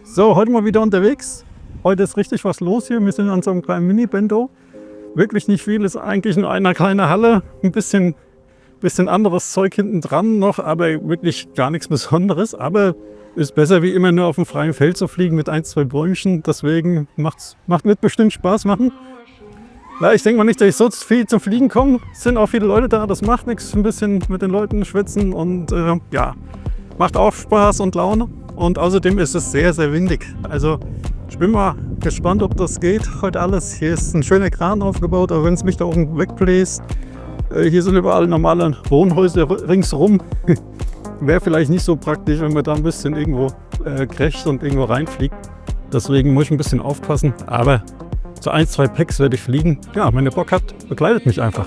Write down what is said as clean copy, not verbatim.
So, heute mal wieder unterwegs. Heute ist richtig was los hier. Wir sind an so einem kleinen Mini-Bento. Wirklich nicht viel, ist eigentlich nur eine kleine Halle. Ein bisschen anderes Zeug hinten dran noch, aber wirklich gar nichts Besonderes. Aber ist besser wie immer nur auf dem freien Feld zu fliegen mit 1, 2 Bäumchen. Deswegen wird bestimmt Spaß machen. Ja, ich denke mal nicht, dass ich so viel zum Fliegen komme. Es sind auch viele Leute da, das macht nichts. Ein bisschen mit den Leuten schwitzen und ja, macht auch Spaß und Laune. Und außerdem ist es sehr, sehr windig. Also ich bin mal gespannt, ob das geht heute alles. Hier ist ein schöner Kran aufgebaut, auch wenn es mich da oben wegbläst. Hier sind überall normale Wohnhäuser ringsrum. Wäre vielleicht nicht so praktisch, wenn man da ein bisschen irgendwo crasht und irgendwo reinfliegt. Deswegen muss ich ein bisschen aufpassen. Aber so 1, 2 Packs werde ich fliegen. Ja, wenn ihr Bock habt, begleitet mich einfach.